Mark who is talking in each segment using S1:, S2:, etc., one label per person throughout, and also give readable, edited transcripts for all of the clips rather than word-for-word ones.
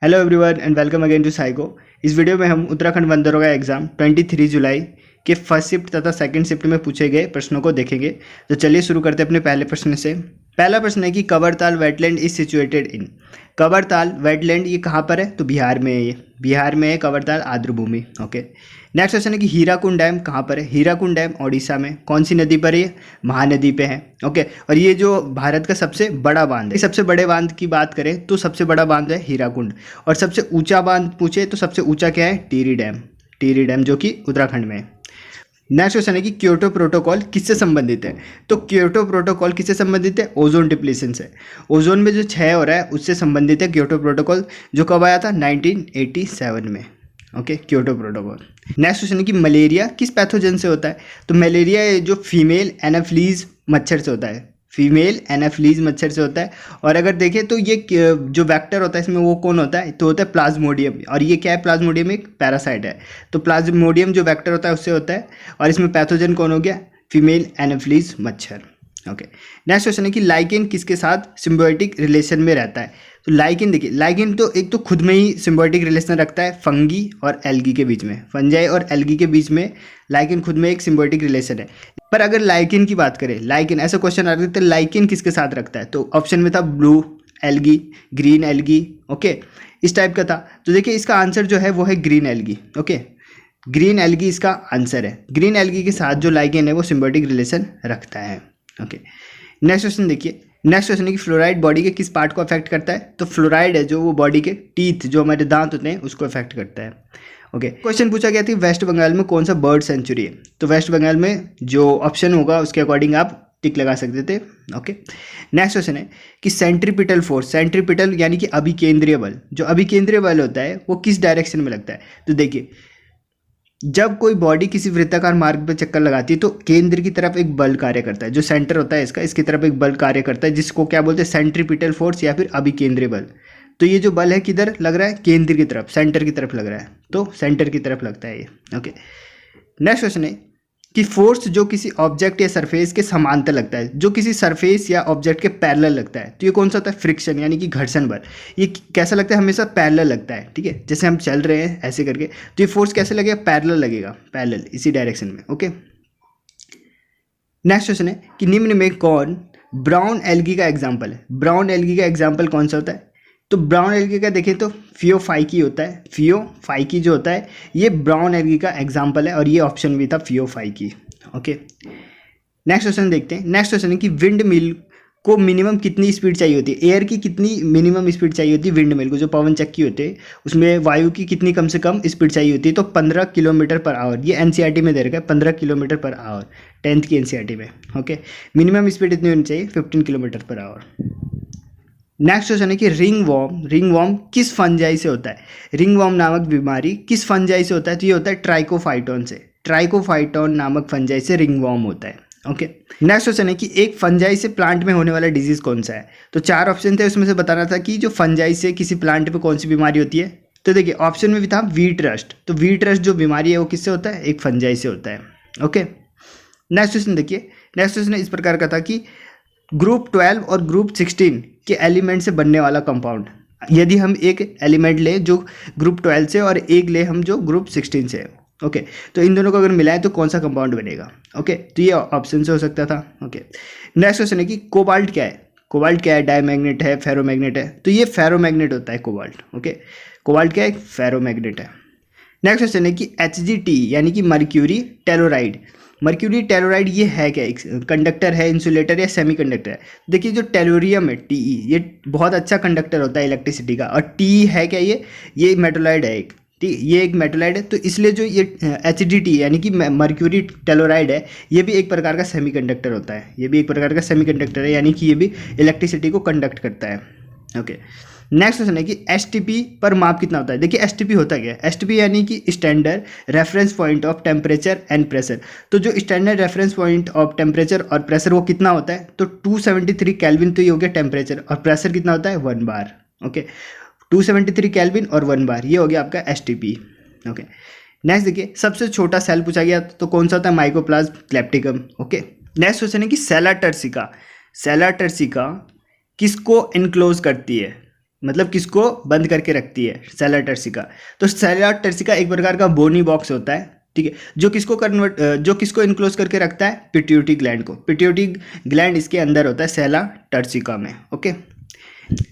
S1: Hello everyone and welcome again to psycho. इस वीडियो में हम उत्तराखंड वन दरोगा एग्जाम 23 जुलाई के फर्स्ट शिफ्ट तथा सेकंड शिफ्ट में पूछे गए प्रश्नों को देखेंगे। तो चलिए शुरू करते हैं अपने पहले प्रश्न से। पहला प्रश्न है कि Kabartal wetland is situated in. Kabartal wetland ये कहाँ पर है? तो बिहार में है। ये बिहार में है कबरताल आर्द्रभूमि। ओके। नेक्स्ट क्वेश्चन है कि हीराकुंड डैम कहाँ पर है? हीराकुंड डैम ओडिशा में। कौन सी नदी पर है? ये महानदी पे है। ओके। और ये जो भारत का सबसे बड़ा बांध है, सबसे बड़े बांध की बात करें तो सबसे बड़ा बांध है हीराकुंड। और सबसे ऊंचा बांध पूछे तो सबसे ऊंचा क्या है? टिहरी डैम। टिहरी डैम जो कि उत्तराखंड में है। नेक्स्ट क्वेश्चन है कि क्योटो प्रोटोकॉल किससे संबंधित है? तो क्योटो प्रोटोकॉल किससे संबंधित है? ओजोन डिप्लीशन से। ओजोन में जो क्षय हो रहा है उससे संबंधित है क्योटो प्रोटोकॉल, जो कब आया था? 1987 में। Okay, Kyoto protocol. Next question है कि मलेरिया किस पैथोजन से होता है? तो मलेरिया जो फीमेल एनाफ्लीज मच्छर से होता है। फीमेल एनाफ्लीज मच्छर से होता है। और अगर देखें तो ये जो वेक्टर होता है इसमें वो कौन होता है? तो होता है प्लाज्मोडियम। और ये क्या है? प्लाज्मोडियम एक पैरासाइट है। तो प्लाज्मोडियम जो वेक्टर होता है उससे होता है। और इसमें पैथोजन कौन हो गया? फीमेल एनाफ्लीज मच्छर। ओके। नेक्स्ट क्वेश्चन है कि लाइकेन किसके साथ सिम्बायोटिक रिलेशन में रहता है? तो लाइकेन देखिए, लाइकेन तो एक तो खुद में ही सिम्बायोटिक रिलेशन रखता है फंगी और एल्गी के बीच में। फंजाई और एल्गी के बीच में लाइकेन खुद में एक सिम्बायोटिक रिलेशन है। पर अगर लाइकेन की बात करें, लाइकेन ऐसा क्वेश्चन आ रहा है तो लाइकेन किसके साथ रखता है? तो ऑप्शन में था blue algae, green algae. Okay, इस टाइप का था। तो देखिए इसका आंसर जो है वो है green algae. Okay, green algae इसका आंसर है। ग्रीन एल्गी के साथ जो लाइकेन है वो सिम्बायोटिक रिलेशन रखता है। ओके। नेक्स्ट क्वेश्चन देखिए। नेक्स्ट क्वेश्चन है कि फ्लोराइड बॉडी के किस पार्ट को अफेक्ट करता है? तो फ्लोराइड है जो वो बॉडी के टीथ, जो हमारे दांत होते हैं, उसको अफेक्ट करता है। ओके। क्वेश्चन पूछा गया था वेस्ट बंगाल में कौन सा बर्ड सेंचुरी है? तो वेस्ट बंगाल में जो ऑप्शन होगा उसके अकॉर्डिंग आप टिक लगा सकते थे। ओके। नेक्स्ट क्वेश्चन है कि सेंट्रीपिटल फोर्स, सेंट्रीपिटल यानी कि अभिकेंद्रीय बल, जो अभिकेंद्रीय बल होता है वो किस डायरेक्शन में लगता है? तो देखिए जब कोई बॉडी किसी वृत्ताकार मार्ग पर चक्कर लगाती है तो केंद्र की तरफ एक बल कार्य करता है। जो सेंटर होता है इसका, इसकी तरफ एक बल कार्य करता है, जिसको क्या बोलते हैं? सेंट्रीपिटल फोर्स या फिर अभिकेंद्रीय बल। तो ये जो बल है किधर लग रहा है? केंद्र की तरफ, सेंटर की तरफ लग रहा है। तो सेंटर की तरफ लगता है ये। ओके। नेक्स्ट क्वेश्चन है कि फोर्स जो किसी ऑब्जेक्ट या सरफेस के समांतर लगता है, जो किसी सरफेस या ऑब्जेक्ट के पैरेलल लगता है, तो ये कौन सा होता है? फ्रिक्शन यानी कि घर्षण बल। ये कैसा लगता है? हमेशा पैरेलल लगता है। ठीक है, जैसे हम चल रहे हैं ऐसे करके, तो ये फोर्स कैसे लगेगा? पैरेलल लगेगा, पैरेलल, इसी डायरेक्शन में। ओके। नेक्स्ट क्वेश्चन है कि निम्न में कौन ब्राउन एल्गी का एग्जाम्पल है? ब्राउन एल्गी का एग्जाम्पल कौन सा होता है? तो ब्राउन एल्गी का देखें तो फियोफाइकी होता है। फियोफाइकी जो होता है ये ब्राउन एल्गी का एग्जाम्पल है, और ये ऑप्शन भी था फियोफाइकी। ओके। नेक्स्ट क्वेश्चन देखते हैं। नेक्स्ट क्वेश्चन है कि विंड मिल को मिनिमम कितनी स्पीड चाहिए होती है? एयर की कितनी मिनिमम स्पीड चाहिए होती है विंड मिल को? जो पवन चक्की होते हैं उसमें वायु की कितनी कम से कम स्पीड चाहिए होती है? तो 15 किलोमीटर पर आवर। ये एनसीईआरटी में दे रखा है 15 किलोमीटर पर आवर, 10th की एनसीईआरटी में। ओके। मिनिमम स्पीड इतनी होनी चाहिए 15 kilometre per hour. Next question है कि रिंग वॉर्म किस फंजाई से होता है? रिंग वॉर्म नामक बीमारी किस फंजाई से होता है? तो ये होता है ट्राइकोफाइटोन से। ट्राइकोफाइटोन नामक फंजाई से रिंग वॉर्म होता है। ओके। नेक्स्ट क्वेश्चन है कि एक फंजाई से प्लांट में होने वाला डिजीज कौन सा है? तो 4 ऑप्शन थे, उसमें से बताना था कि जो फंजाई से किसी प्लांट पे कौन सी बीमारी होती है। तो देखिए ऑप्शन में भी था वीट रस्ट। तो वीट रस्ट जो बीमारी है वो किससे होता है? एक फंजाई से होता है। ओके। नेक्स्ट क्वेश्चन देखिए। नेक्स्ट क्वेश्चन इस प्रकार का था कि ग्रुप 12 और ग्रुप 16 के एलिमेंट से बनने वाला कंपाउंड, यदि हम एक एलिमेंट ले जो ग्रुप 12 से और एक ले हम जो ग्रुप 16 से है, ओके, तो इन दोनों को अगर मिलाएं तो कौन सा कंपाउंड बनेगा? ओके, तो ये ऑप्शन से हो सकता था। ओके। नेक्स्ट क्वेश्चन है कि कोबाल्ट क्या है? कोबाल्ट क्या है? डायमैग्नेट है, फेरोमैग्नेट है? तो ये फेरोमैग्नेट होता है कोबाल्ट। ओके, कोबाल्ट क्या है? फेरोमैग्नेट है। नेक्स्ट क्वेश्चन है कि HgT यानी कि मर्क्यूरी टेलोराइड, मर्क्यूरी टेलोराइड ये है क्या? कंडक्टर है, इंसुलेटर या सेमी कंडक्टर है? देखिए जो टेलोरियम है Te, ये बहुत अच्छा कंडक्टर होता है इलेक्ट्रिसिटी का। और Te है क्या? ये मेटोलाइड है एक। ठीक, ये एक मेटोलाइड है। तो इसलिए जो ये HgT यानी कि मर्क्यूरी टेलोराइड है, ये भी एक प्रकार का सेमी कंडक्टर होता है। ये भी एक प्रकार का सेमी कंडक्टर है, यानी कि ये भी इलेक्ट्रिसिटी को कंडक्ट करता है। ओके। नेक्स्ट क्वेश्चन है कि STP पर माप कितना होता है? देखिए STP होता क्या है? STP यानी कि standard reference point of temperature and pressure. तो जो standard reference point of temperature और प्रेशर वो कितना होता है? तो 273 केल्विन। तो ये हो गया टेम्परेचर, और प्रेशर कितना होता है? 1 बार। ओके, 273 केल्विन और 1 बार, ये हो गया आपका STP। ओके। नेक्स्ट देखिए सबसे छोटा सेल पूछा गया तो कौन सा होता है? माइकोप्लाज्म क्लेप्टिकम। ओके। नेक्स्ट क्वेश्चन है कि सेला टर्सिका किसको इनक्लोज करती है? मतलब किसको बंद करके रखती है, सेला टर्सिका। तो सेला टर्सिका एक प्रकार का बोनी बॉक्स होता है, ठीक है, जो किसको इनक्लोज करके रखता है, पिट्यूटरी ग्लैंड को। पिट्यूटरी ग्लैंड इसके अंदर होता है सेला टर्सिका में। ओके,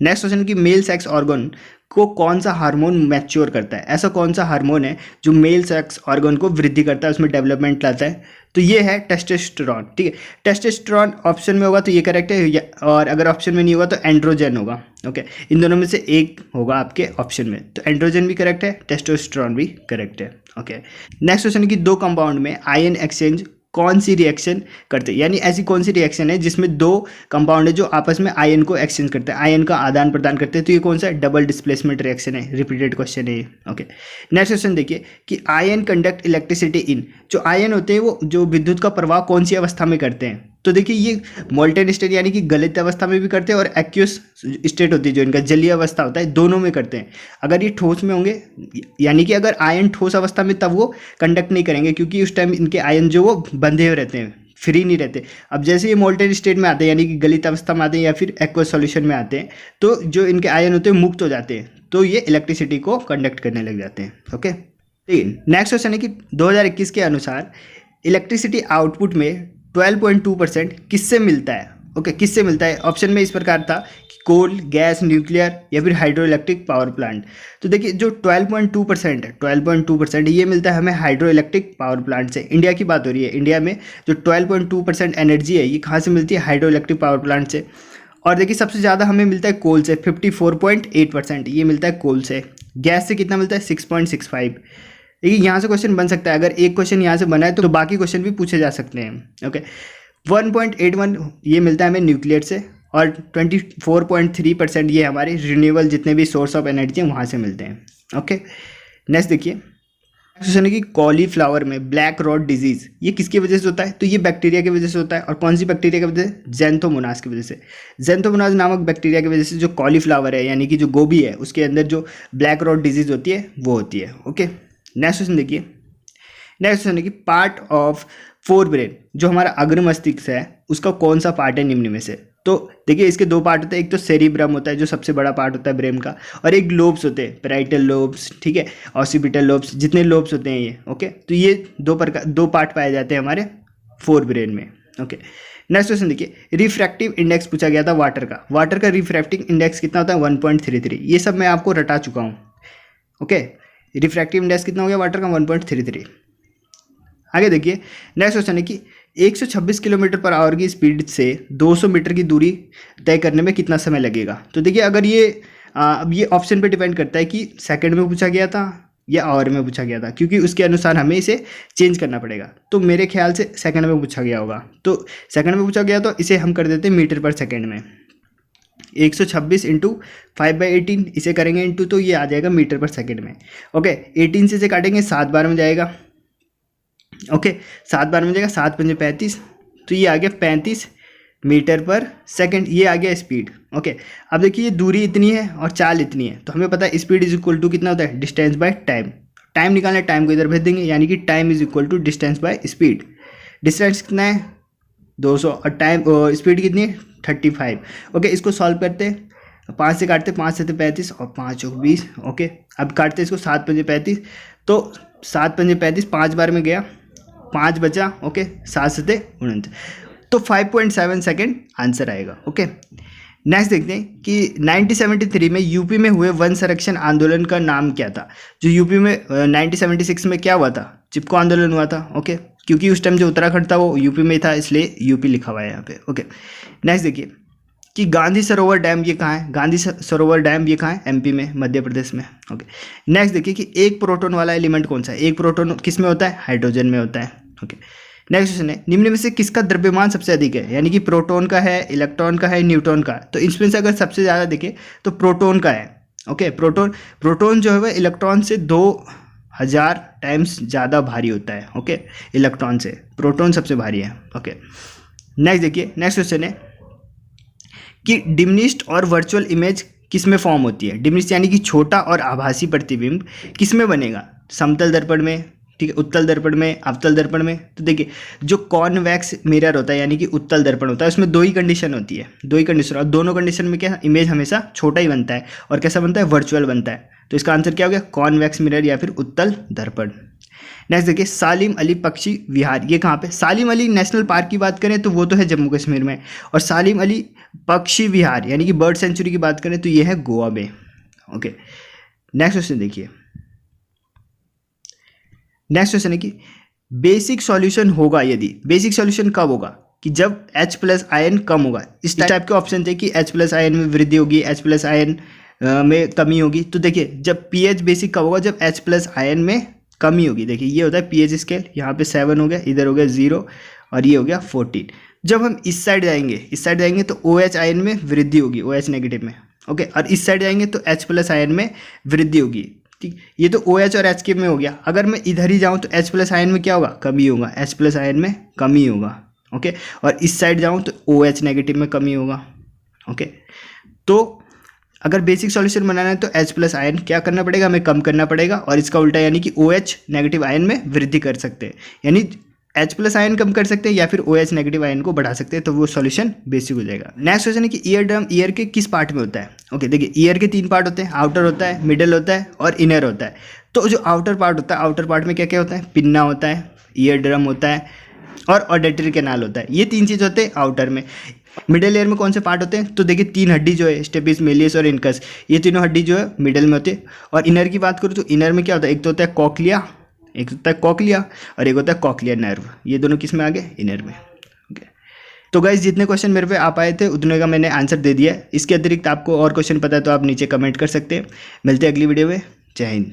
S1: नेक्स्ट क्वेश्चन की मेल सेक्स ऑर्गन को कौन सा हार्मोन मैच्योर करता है, ऐसा कौन सा हार्मोन है जो मेल सेक्स ऑर्गन को वृद्धि करता है, उसमें डेवलपमेंट लाता है, तो ये है टेस्टोस्टेरोन। ठीक है, टेस्टोस्टेरोन ऑप्शन में होगा तो ये करेक्ट है, और अगर ऑप्शन में नहीं होगा तो एंड्रोजन होगा। ओके, इन दोनों में से एक होगा आपके ऑप्शन में, तो एंड्रोजन भी करेक्ट है, टेस्टोस्टेरोन भी करेक्ट है। ओके, नेक्स्ट क्वेश्चन है कि दो कंपाउंड में आयन एक्सचेंज कौन सी रिएक्शन करते हैं, यानी ऐसी कौन सी रिएक्शन है जिसमें दो कंपाउंड है जो आपस में आयन को एक्सचेंज करते हैं, आयन का आदान प्रदान करते हैं, तो ये कौन सा डबल डिस्प्लेसमेंट रिएक्शन है, रिपीटेड क्वेश्चन है। ओके, नेक्स्ट क्वेश्चन देखिए कि आयन कंडक्ट इलेक्ट्रिसिटी इन, जो आयन होते हैं वो जो विद्युत का प्रवाह कौन सी अवस्था में करते हैं, तो देखिए ये मोल्टेन स्टेट यानी कि गलित अवस्था में भी करते हैं, और एक्यूस स्टेट होती है जो इनका जलीय अवस्था होता है, दोनों में करते हैं। अगर ये ठोस में होंगे, यानी कि अगर आयन ठोस अवस्था में, तब वो कंडक्ट नहीं करेंगे, क्योंकि उस टाइम इनके आयन जो वो बंधे हुए रहते हैं, फ्री नहीं रहते। अब जैसे ये मोल्टेन स्टेट में आते हैं, यानी कि गलित अवस्था में आते हैं या फिर एक्वस सॉल्यूशन में आते हैं, तो जो इनके आयन होते हैं मुक्त हो जाते हैं, तो ये इलेक्ट्रिसिटी को कंडक्ट करने लग जाते हैं। ओके, नेक्स्ट क्वेश्चन है कि 2021 के अनुसार इलेक्ट्रिसिटी आउटपुट में 12.2% किससे मिलता है। ओके, किससे मिलता है, ऑप्शन में इस प्रकार था कि कोल, गैस, न्यूक्लियर या फिर हाइड्रो इलेक्ट्रिक पावर प्लांट। तो देखिए जो 12.2% है, 12.2% ये मिलता है हमें हाइड्रो इलेक्ट्रिक पावर प्लांट से। इंडिया की बात हो रही है, इंडिया में जो 12.2% एनर्जी है ये कहाँ से मिलती है, हाइड्रो इलेक्ट्रिक पावर प्लांट से। और देखिए सबसे ज़्यादा हमें मिलता है कोल से, 54.8% ये मिलता है कोल से। गैस से कितना मिलता है, 6.65। देखिए यहाँ से क्वेश्चन बन सकता है, अगर एक क्वेश्चन यहाँ से बना है तो बाकी क्वेश्चन भी पूछे जा सकते हैं। ओके, 1.81 ये मिलता है हमें न्यूक्लियर से, और 24.3% ये हमारे रिन्यूएबल जितने भी सोर्स ऑफ एनर्जी हैं वहाँ से मिलते हैं। ओके, नेक्स्ट देखिए क्वेश्चन है कि कॉलीफ्लावर में ब्लैक रॉट डिजीज ये किसकी वजह से होता है, तो ये बैक्टीरिया की वजह से होता है। और कौन सी बैक्टीरिया की वजह से, ज़ैंथोमोनास की वजह से। ज़ैंथोमोनास नामक बैक्टीरिया की वजह से जो कॉलीफ्लावर है, यानी कि जो गोभी है, उसके अंदर जो ब्लैक रॉट डिजीज होती है वो होती है। ओके, नेक्स्ट क्वेश्चन देखिए, नेक्स्ट क्वेश्चन है कि पार्ट ऑफ फोर ब्रेन, जो हमारा अग्र मस्तिष्क है, उसका कौन सा पार्ट है निम्न में से। तो देखिए इसके दो पार्ट होते हैं, एक तो सेरिब्रम होता है जो सबसे बड़ा पार्ट होता है ब्रेन का, और एक लोब्स होते हैं, पैराइटल लोब्स, ठीक है, ऑसिपिटल लोब्स, जितने लोब्स होते हैं ये। ओके, तो ये दो पार्ट पाए जाते हैं हमारे फोर ब्रेन में। ओके, नेक्स्ट क्वेश्चन देखिए, रिफ्रैक्टिव इंडेक्स पूछा गया था वाटर का। वाटर का रिफ्रैक्टिव इंडेक्स कितना होता है, 1.33। ये सब मैं आपको रटा चुका हूँ। ओके, रिफ्रैक्टिव इंडेक्स कितना हो गया वाटर का, 1.33। आगे देखिए नेक्स्ट क्वेश्चन है कि 126 किलोमीटर पर आवर की स्पीड से 200 मीटर की दूरी तय करने में कितना समय लगेगा। तो देखिए अगर ये अब ये ऑप्शन पे डिपेंड करता है कि सेकंड में पूछा गया था या आवर में पूछा गया था, क्योंकि उसके अनुसार हमें इसे चेंज करना पड़ेगा। तो मेरे ख्याल से सेकंड में पूछा गया होगा, तो सेकंड में पूछा गया तो इसे हम कर देते हैं मीटर पर सेकंड में। 126 इंटू 5/18 इसे करेंगे इंटू, तो ये आ जाएगा मीटर पर सेकंड में। ओके, 18 से इसे काटेंगे 7 बार में जाएगा। ओके, 7 बार में जाएगा, 7 पंजे 35, तो ये आ गया 35 मीटर पर सेकंड, ये आ गया स्पीड। ओके, अब देखिए ये दूरी इतनी है और चाल इतनी है, तो हमें पता है स्पीड इज इक्वल टू कितना होता है, डिस्टेंस बाय टाइम। टाइम निकालना है, टाइम को इधर भेज देंगे, यानी कि time is equal to distance by speed. Distance कितना है 200 और टाइम स्पीड कितनी है 35। ओके, इसको सॉल्व करते हैं, 5 से काटते, 5 से 35 और 5 और 20। ओके, अब काटते इसको 7 पंजे 35, तो 7 पंजे 35 5 बार में गया, 5 बचा। ओके, 7 से 49, तो 5.7 सेकेंड आंसर आएगा। ओके, नेक्स्ट देखते हैं कि 1973 में यूपी में हुए वन संरक्षण आंदोलन का नाम क्या था। जो यूपी में 1976 में क्या हुआ था, चिपको आंदोलन हुआ था। ओके, क्योंकि उस टाइम जो उत्तराखंड था वो यूपी में था, इसलिए यूपी लिखा हुआ है यहाँ पे। ओके, नेक्स्ट देखिए कि गांधी सरोवर डैम ये कहाँ है, गांधी सरोवर डैम ये कहाँ है, एमपी में, मध्य प्रदेश में। ओके, नेक्स्ट देखिए कि एक प्रोटॉन वाला एलिमेंट कौन सा है। एक प्रोटॉन किस में होता है, हाइड्रोजन में होता है। ओके, नेक्स्ट क्वेश्चन है निम्न में से किसका द्रव्यमान सबसे अधिक है, यानी कि प्रोटॉन का है, इलेक्ट्रॉन का है, न्यूट्रॉन का। तो इसमें से अगर सबसे ज़्यादा देखें तो प्रोटॉन का है। ओके, प्रोटॉन जो है वह इलेक्ट्रॉन से 2000 टाइम्स ज़्यादा भारी होता है। ओके, इलेक्ट्रॉन से प्रोटॉन सबसे भारी है। ओके, नेक्स्ट देखिए, नेक्स्ट क्वेश्चन है कि डिमिनिश्ड और वर्चुअल इमेज किस में फॉर्म होती है। डिमिनिश्ड यानी कि छोटा और आभासी प्रतिबिंब किस में बनेगा, समतल दर्पण में, ठीक है, उत्तल दर्पण में, अवतल दर्पण में। तो देखिए जो कॉन्वेक्स मिरर होता है यानी कि उत्तल दर्पण होता है, उसमें दो ही कंडीशन होती है, दो ही कंडीशन, और दोनों कंडीशन में क्या इमेज हमेशा छोटा ही बनता है और कैसा बनता है, वर्चुअल बनता है। तो इसका आंसर क्या हो गया, कॉन्वेक्स मिरर या फिर उत्तल दर्पण। नेक्स्ट देखिए सालिम अली पक्षी विहार, ये कहाँ पे, सालिम अली नेशनल पार्क की बात करें तो वो तो है जम्मू कश्मीर में, और सालिम अली पक्षी विहार यानी कि बर्ड सेंचुरी की बात करें तो ये है गोवा में। ओके, नेक्स्ट क्वेश्चन देखिए, नेक्स्ट क्वेश्चन है कि बेसिक सॉल्यूशन होगा यदि, बेसिक सॉल्यूशन कब होगा, कि जब H प्लस आयन कम होगा। इस टाइप के ऑप्शन थे कि H प्लस आयन में वृद्धि होगी, H प्लस आयन में कमी होगी। तो देखिए जब pH बेसिक कब होगा, जब H प्लस आयन में कमी होगी। देखिए ये होता है pH स्केल, यहाँ पे 7 हो गया, इधर हो गया 0 और ये हो गया 14। जब हम इस साइड जाएंगे, इस साइड जाएंगे तो OH आयन में वृद्धि होगी, OH नेगेटिव में। ओके, और इस साइड जाएंगे तो H प्लस आयन में वृद्धि होगी। ठीक, ये तो OH और H के में हो गया। अगर मैं इधर ही जाऊँ तो H प्लस आयन में क्या होगा, कमी होगा, H प्लस आयन में कमी होगा। ओके, और इस साइड जाऊँ तो OH नेगेटिव में कमी होगा। ओके, तो अगर बेसिक सॉल्यूशन बनाना है तो H प्लस आयन क्या करना पड़ेगा, हमें कम करना पड़ेगा, और इसका उल्टा यानी कि OH नेगेटिव आयन में वृद्धि कर सकते हैं, यानी H प्लस आयन कम कर सकते हैं या फिर OH नेगेटिव आयन को बढ़ा सकते हैं, तो वो सॉल्यूशन बेसिक हो जाएगा। नेक्स्ट क्वेश्चन है कि ईयर ड्रम ईयर के किस पार्ट में होता है। ओके, देखिए ईयर के 3 पार्ट होते हैं, आउटर होता है, मिडल होता है और इनर होता है। तो जो आउटर पार्ट होता है, आउटर पार्ट में क्या क्या होता है, पिन्ना होता है, ईयर ड्रम होता है और ऑडिटरी कैनाल होता है। ये 3 चीज़ होते हैं आउटर में। मिडिल लेयर में कौन से पार्ट होते हैं, तो देखिए 3 हड्डी जो है, स्टेपिस, मेलियस और इनकस, ये तीनों हड्डी जो है मिडिल में होते हैं। और इनर की बात करूँ तो इनर में क्या होता है, एक तो होता है कॉक्लिया, एक होता है कॉक्लिया और एक होता है कॉक्लिया नर्व। ये दोनों किस में आ गए, इनर में। ओके, तो गाइज जितने क्वेश्चन मेरे पे आप आए थे उतने का मैंने आंसर दे दिया है। इसके अतिरिक्त आपको और क्वेश्चन पता है तो आप नीचे कमेंट कर सकते हैं। मिलते हैं अगली वीडियो में। जय हिंद।